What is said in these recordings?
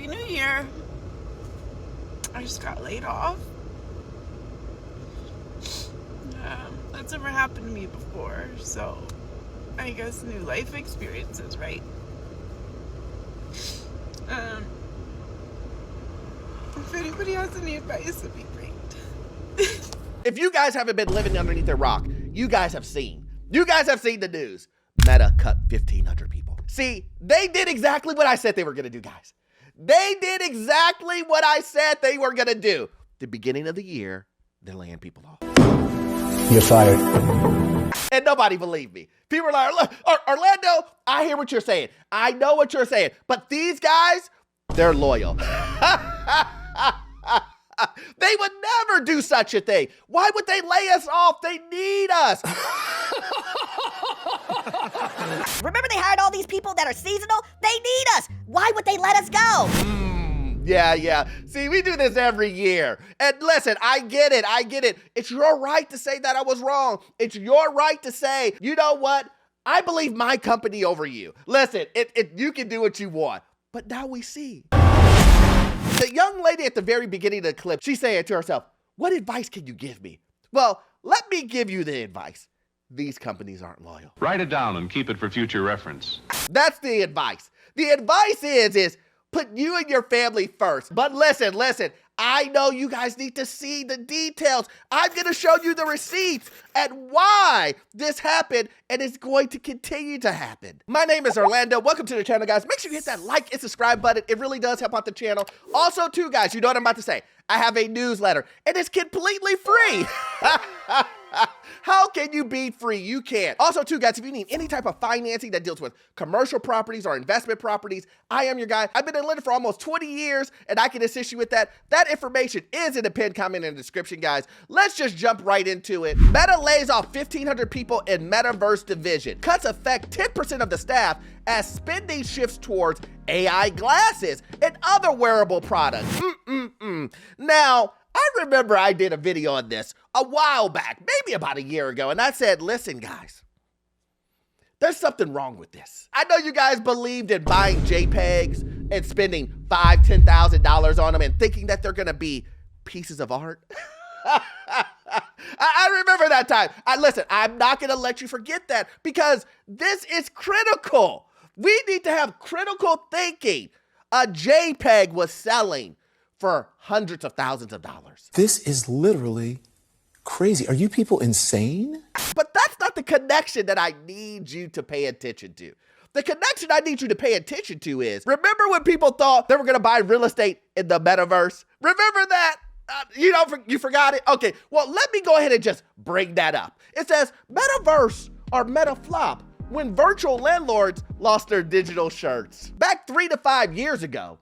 Happy New Year. I just got laid off. That's never happened to me before, so I guess new life experiences, right? If anybody has any advice, it'd be great. If you guys haven't been living underneath a rock, you guys have seen the news. Meta cut 1,500 people. See, they did exactly what I said they were going to do, guys. They did exactly what I said they were going to do. The beginning of the year, they're laying people off. You're fired. And nobody believed me. People were like, look, Orlando, I hear what you're saying. I know what you're saying. But these guys, they're loyal. They would never do such a thing. Why would they lay us off? They need us. Remember they hired all these people that are seasonal? They need us. Why would they let us go? Yeah. See, we do this every year. And listen, I get it. It's your right to say that I was wrong. It's your right to say, you know what? I believe my company over you. Listen, you can do what you want. But now we see. The young lady at the very beginning of the clip, she's saying to herself, what advice can you give me? Well, let me give you the advice. These companies aren't loyal. Write it down and keep it for future reference. That's the advice. The advice is put you and your family first. But listen, I know you guys need to see the details. I'm going to show you the receipts and why this happened and it's going to continue to happen. My name is Orlando. Welcome to the channel, guys. Make sure you hit that like and subscribe button. It really does help out the channel. Also, too, guys, you know what I'm about to say. I have a newsletter and it's completely free. How can you be free? You can't. Also, too, guys, if you need any type of financing that deals with commercial properties or investment properties, I am your guy. I've been in Atlanta for almost 20 years, and I can assist you with that. That information is in the pinned comment in the description, guys. Let's just jump right into it. Meta lays off 1,500 people in Metaverse division. Cuts affect 10% of the staff as spending shifts towards AI glasses and other wearable products. Now, I remember I did a video on this a while back, maybe about a year ago, and I said, listen, guys, there's something wrong with this. I know you guys believed in buying JPEGs and spending $5,000, $10,000 on them and thinking that they're going to be pieces of art. I remember that time. Listen, I'm not going to let you forget that because this is critical. We need to have critical thinking. A JPEG was selling for hundreds of thousands of dollars. This is literally crazy. Are you people insane? But that's not the connection that I need you to pay attention to. The connection I need you to pay attention to is, remember when people thought they were going to buy real estate in the metaverse? Remember that? You forgot it? Okay, well, let me go ahead and just bring that up. It says metaverse or metaflop when virtual landlords lost their digital shirts. Back 3 to 5 years ago,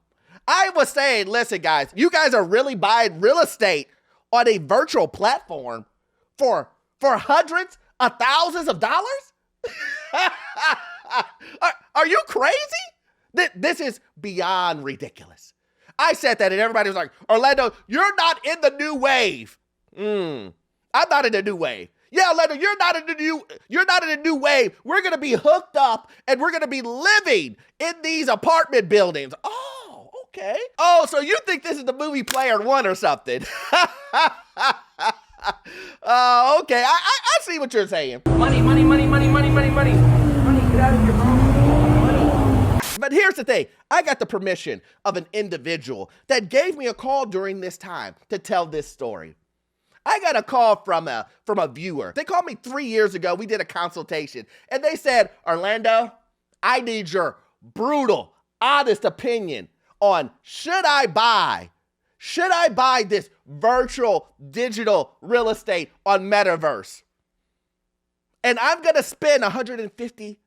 I was saying, listen, guys, you guys are really buying real estate on a virtual platform for hundreds of thousands of dollars? Are you crazy? This is beyond ridiculous. I said that and everybody was like, Orlando, you're not in the new wave. I'm not in the new wave. Yeah, Orlando, you're not in the new wave. We're going to be hooked up and we're going to be living in these apartment buildings. Oh, okay. Oh, so you think this is the movie Player One or something? Okay, I see what you're saying. Money, get out of here, bro. Money. But here's the thing. I got the permission of an individual that gave me a call during this time to tell this story. I got a call from a viewer. They called me 3 years ago. We did a consultation and they said, Orlando, I need your brutal, honest opinion on should I buy this virtual digital real estate on Metaverse? And I'm going to spend $150,000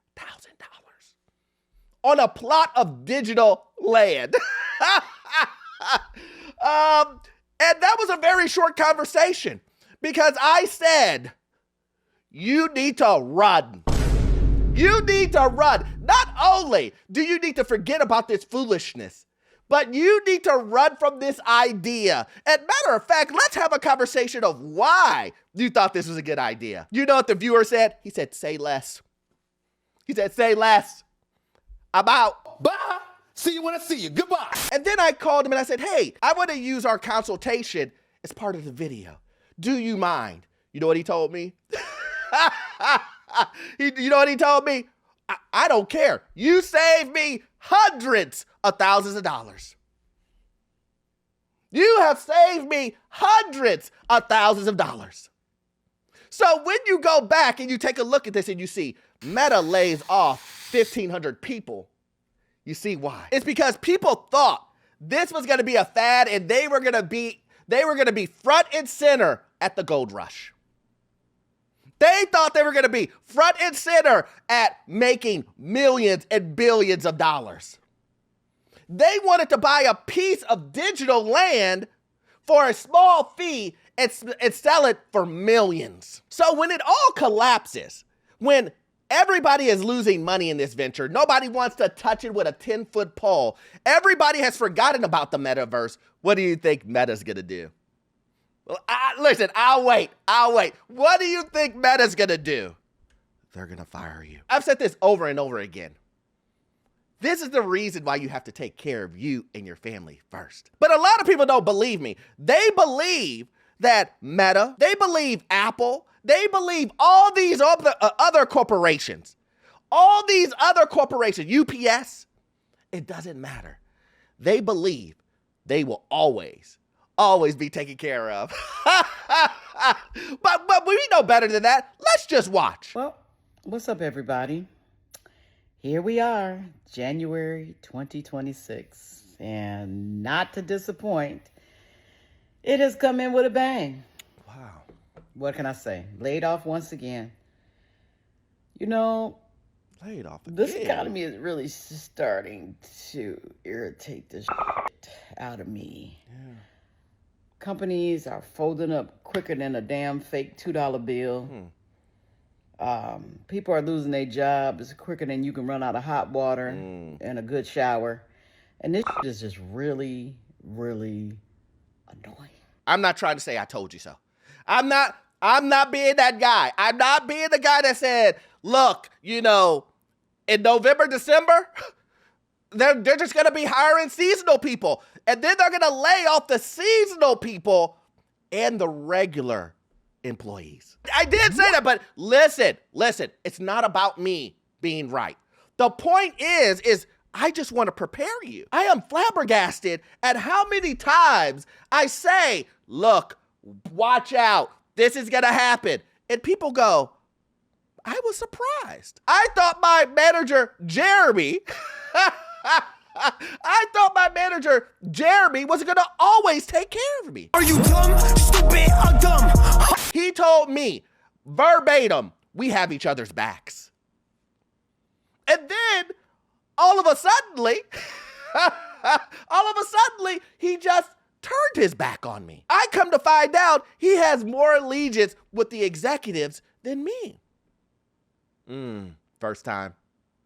on a plot of digital land. And that was a very short conversation because I said, you need to run. You need to run. Not only do you need to forget about this foolishness, but you need to run from this idea. And matter of fact, let's have a conversation of why you thought this was a good idea. You know what the viewer said? He said, say less. He said, say less. I'm out. Bah! See you when I see you. Goodbye. And then I called him and I said, hey, I want to use our consultation as part of the video. Do you mind? You know what he told me? You know what he told me? I don't care. You saved me hundreds of thousands of dollars. You have saved me hundreds of thousands of dollars. So when you go back and you take a look at this and you see Meta lays off 1,500 people, you see why. It's because people thought this was going to be a fad and they were going to be front and center at the gold rush. They thought they were going to be front and center at making millions and billions of dollars. They wanted to buy a piece of digital land for a small fee and sell it for millions. So when it all collapses, when everybody is losing money in this venture, nobody wants to touch it with a 10-foot pole, everybody has forgotten about the metaverse, what do you think Meta's going to do? Well, listen, I'll wait. What do you think Meta's going to do? They're going to fire you. I've said this over and over again. This is the reason why you have to take care of you and your family first. But a lot of people don't believe me. They believe that Meta, they believe Apple, they believe all these other corporations. All these other corporations, UPS, it doesn't matter. They believe they will always be taken care of. but we know better than that. Let's just watch. Well, what's up, everybody? Here we are, January 2026. And not to disappoint, it has come in with a bang. Wow. What can I say? Laid off once again. You know, Laid off again. this economy is really starting to irritate the shit out of me. Yeah. Companies are folding up quicker than a damn fake $2 bill. People are losing their jobs quicker than you can run out of hot water and a good shower. And this shit is just really, really annoying. I'm not trying to say I told you so. I'm not being that guy. I'm not being the guy that said, look, you know, in November, December, they're just going to be hiring seasonal people. And then they're going to lay off the seasonal people and the regular employees. I did say that, but listen, it's not about me being right. The point is I just want to prepare you. I am flabbergasted at how many times I say, look, watch out, this is going to happen. And people go, I was surprised. I thought my manager, Jeremy, was going to always take care of me. Are you dumb, stupid, or dumb? He told me verbatim, we have each other's backs. And then all of a suddenly, he just turned his back on me. I come to find out he has more allegiance with the executives than me. First time.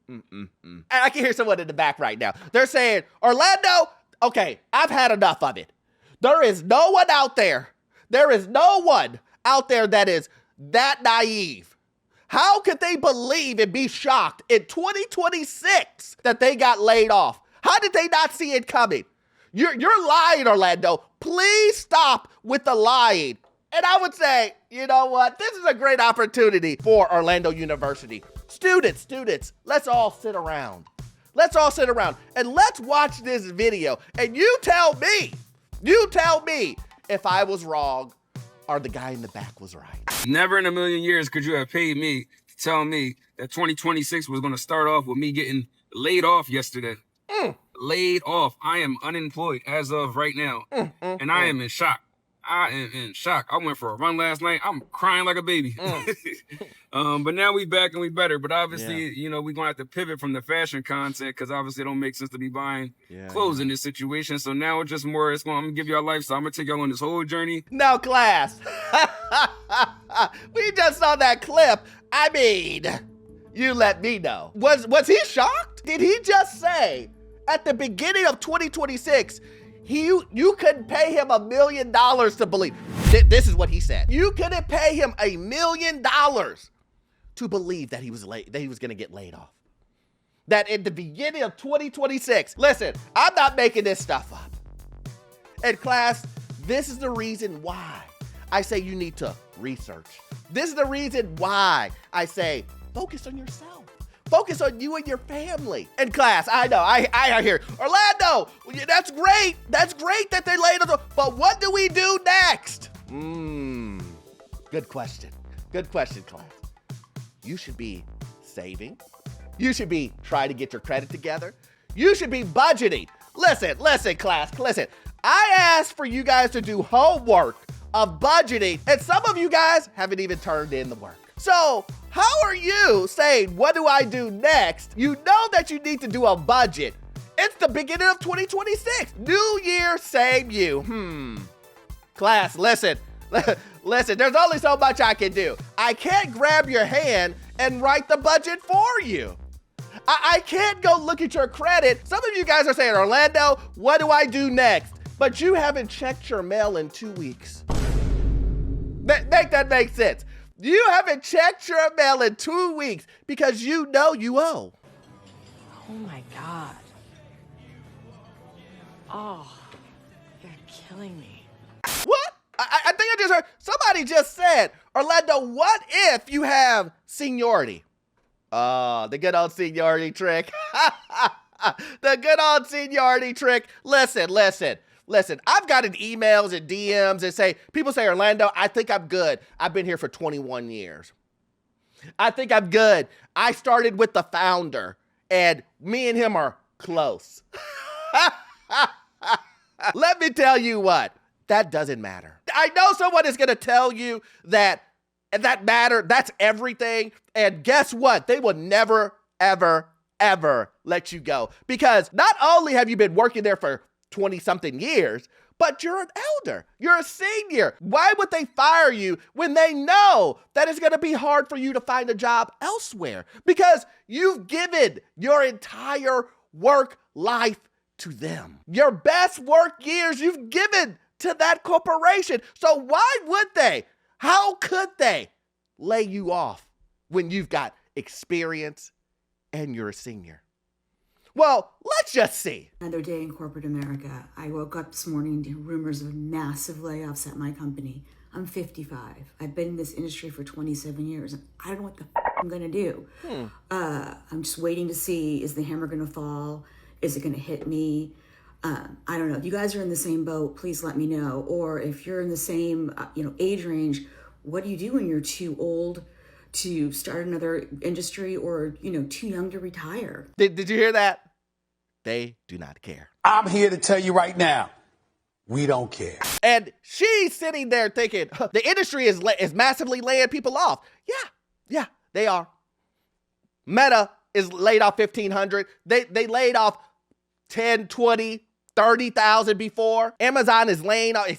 And I can hear someone in the back right now. They're saying, Orlando, okay, I've had enough of it. There is no one out there that is that naive. How could they believe and be shocked in 2026 that they got laid off? How did they not see it coming? You're lying, Orlando. Please stop with the lying. And I would say, you know what? This is a great opportunity for Orlando University. Students, let's all sit around. And let's watch this video. And you tell me if I was wrong or the guy in the back was right. Never in a million years could you have paid me to tell me that 2026 was going to start off with me getting laid off yesterday. Laid off. I am unemployed as of right now. And I am in shock. I went for a run last night. I'm crying like a baby. But now we back and we better. But obviously, you know, we're going to have to pivot from the fashion content because obviously it don't make sense to be buying clothes in this situation. So now it's just more, I'm going to give y'all life. So I'm going to take y'all on this whole journey. Now, class, we just saw that clip. I mean, you let me know. Was he shocked? Did he just say at the beginning of 2026, you couldn't pay him $1 million to believe? This is what he said. You couldn't pay him $1 million to believe that he was going to get laid off. that in the beginning of 2026, listen, I'm not making this stuff up. And class, this is the reason why I say you need to research. This is the reason why I say focus on yourself. Focus on you and your family. And class, I know, I hear, Orlando, that's great. That's great that they laid us, but what do we do next? Good question. Good question, class. You should be saving. You should be trying to get your credit together. You should be budgeting. Listen, class, listen. I asked for you guys to do homework of budgeting, and some of you guys haven't even turned in the work. So how are you saying, what do I do next? You know that you need to do a budget. It's the beginning of 2026. New year, same you. Class, listen, there's only so much I can do. I can't grab your hand and write the budget for you. I can't go look at your credit. Some of you guys are saying, Orlando, what do I do next? But you haven't checked your mail in 2 weeks. Make that make sense. You haven't checked your mail in 2 weeks because you know you owe. Oh my God. Oh, you're killing me. What? I think I just heard, somebody just said, Orlando, what if you have seniority? Oh, the good old seniority trick. The good old seniority trick. Listen. I've gotten emails and DMs that say, people say, Orlando, I think I'm good. I've been here for 21 years. I think I'm good. I started with the founder and me and him are close. Let me tell you what, that doesn't matter. I know someone is going to tell you that matter, that's everything. And guess what? They will never, ever, ever let you go. Because not only have you been working there for 20-something years, but you're an elder. You're a senior. Why would they fire you when they know that it's going to be hard for you to find a job elsewhere? Because you've given your entire work life to them. Your best work years you've given to that corporation. So why would they? How could they lay you off when you've got experience and you're a senior? Well, let's just see. Another day in corporate America. I woke up this morning to rumors of massive layoffs at my company. I'm 55. I've been in this industry for 27 years. I don't know what the I'm gonna do. I'm just waiting to see, is the hammer gonna fall? Is it gonna hit me? I don't know. If you guys are in the same boat, please let me know. Or if you're in the same age range, what do you do when you're too old to start another industry or, too young to retire? Did you hear that? They do not care. I'm here to tell you right now, we don't care. And she's sitting there thinking, the industry is massively laying people off. Yeah, they are. Meta is laid off 1,500. They laid off 10, 20, 30,000 before. Amazon is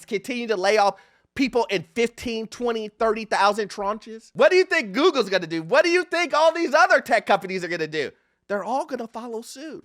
continuing to lay off people in 15, 20, 30,000 tranches. What do you think Google's gonna do? What do you think all these other tech companies are gonna do? They're all gonna follow suit.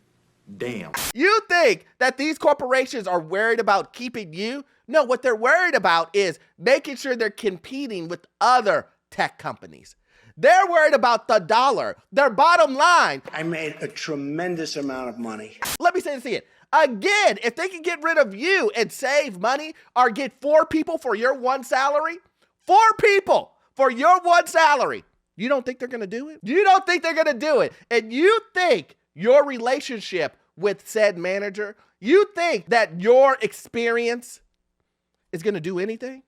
Damn. You think that these corporations are worried about keeping you? No, what they're worried about is making sure they're competing with other tech companies. They're worried about the dollar, their bottom line. I made a tremendous amount of money. Let me say this again. Again, if they can get rid of you and save money or get 4 people for your one salary, 4 people for your one salary, you don't think they're going to do it? You don't think they're going to do it. And you think your relationship with said manager, you think that your experience is going to do anything?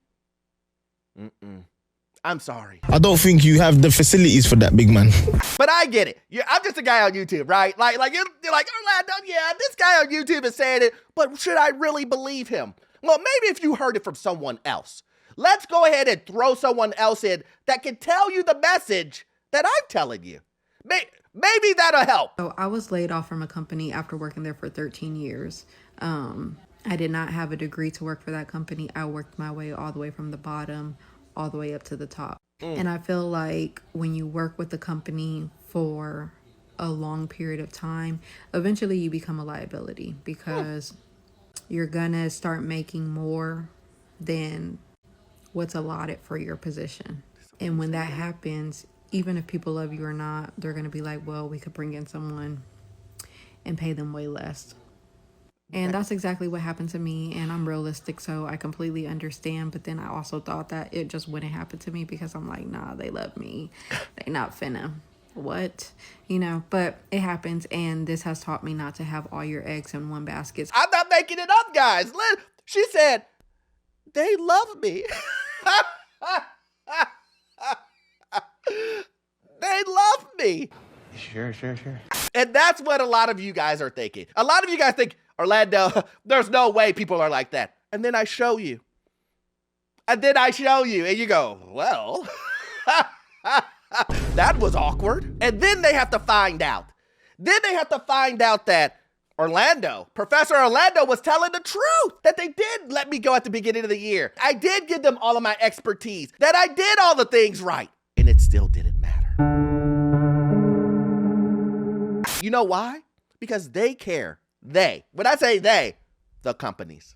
I'm sorry. I don't think you have the facilities for that, big man. But I get it. I'm just a guy on YouTube, right? Like you're like, Orlando, yeah, this guy on YouTube is saying it, but should I really believe him? Well, maybe if you heard it from someone else. Let's go ahead and throw someone else in that can tell you the message that I'm telling you. Maybe that'll help. So I was laid off from a company after working there for 13 years. I did not have a degree to work for that company. I worked my way all the way from the bottom all the way up to the top. And I feel like when you work with the company for a long period of time, eventually you become a liability because you're gonna start making more than what's allotted for your position. And when that happens, even if people love you or not, they're gonna be like, well, we could bring in someone and pay them way less. And that's exactly what happened to me, and I'm realistic, so I completely understand. But then I also thought that it just wouldn't happen to me because I'm like, nah, they love me. They not finna. What? You know, but it happens, and this has taught me not to have all your eggs in one basket. I'm not making it up, guys. She said, they love me. They love me. Sure. And that's what a lot of you guys are thinking. A lot of you guys think, Orlando, there's no way people are like that. And then I show you. And you go, well, that was awkward. And then they have to find out. That Professor Orlando was telling the truth, that they did let me go at the beginning of the year. I did give them all of my expertise, that I did all the things right, and it still didn't matter. You know why? Because they care. When I say they, the companies.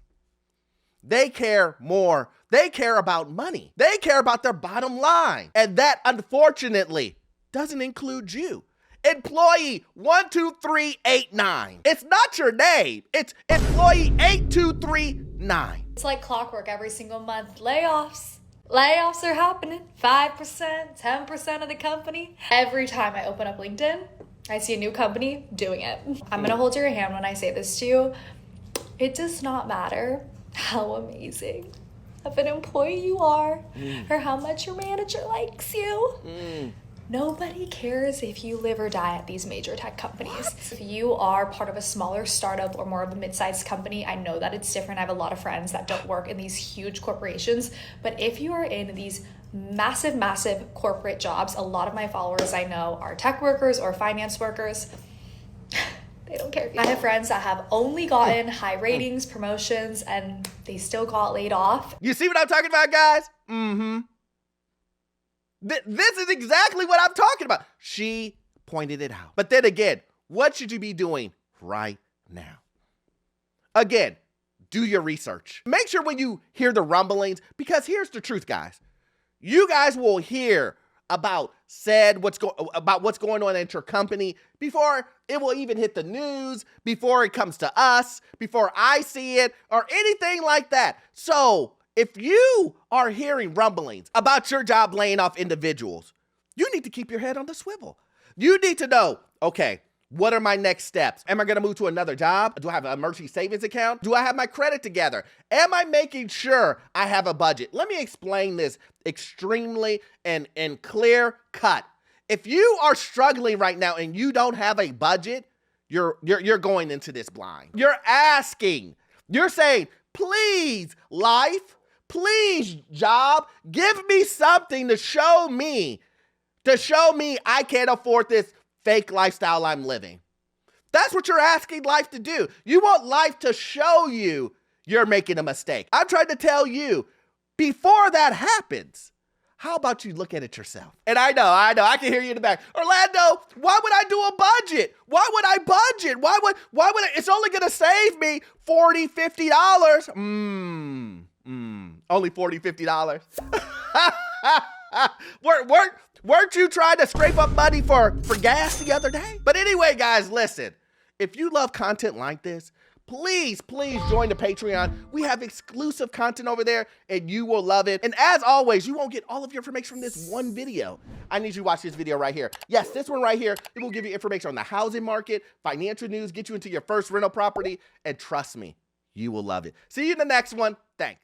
They care more. They care about money. They care about their bottom line. And that, unfortunately, doesn't include you. Employee 12389. It's not your name. It's employee 8239. It's like clockwork every single month. Layoffs. Layoffs are happening. 5%, 10% of the company. Every time I open up LinkedIn, I see a new company doing it. I'm gonna hold your hand when I say this to you. It does not matter how amazing of an employee you are or how much your manager likes you. Nobody cares if you live or die at these major tech companies. If you are part of a smaller startup or more of a mid-sized company, I know that it's different. I have a lot of friends that don't work in these huge corporations, but if you are in these massive corporate jobs, a lot of my followers I know are tech workers or finance workers. They don't care. I have friends that have only gotten high ratings, promotions, and they still got laid off. You see what I'm talking about, guys? This is exactly what I'm talking about. She pointed it out. But then again, what should you be doing right now? Again, do your research. Make sure when you hear the rumblings, because here's the truth, guys. You guys will hear about what's going on at your company before it will even hit the news, before it comes to us, before I see it, or anything like that. So if you are hearing rumblings about your job laying off individuals, you need to keep your head on the swivel. You need to know, okay, what are my next steps? Am I going to move to another job? Do I have an emergency savings account? Do I have my credit together? Am I making sure I have a budget? Let me explain this extremely and clear cut. If you are struggling right now and you don't have a budget, you're going into this blind. You're asking. You're saying, please, life, please, job, give me something to show me I can't afford this fake lifestyle I'm living. That's what you're asking life to do. You want life to show you you're making a mistake. I'm trying to tell you, before that happens, how about you look at it yourself? And I know, I can hear you in the back. Orlando, why would I do a budget? Why would I budget? Why would it's only gonna save me $40, $50. Only $40, $50. Weren't you trying to scrape up money for gas the other day? But anyway, guys, listen. If you love content like this, please join the Patreon. We have exclusive content over there, and you will love it. And as always, you won't get all of your information from this one video. I need you to watch this video right here. Yes, this one right here. It will give you information on the housing market, financial news, get you into your first rental property, and trust me, you will love it. See you in the next one. Thanks.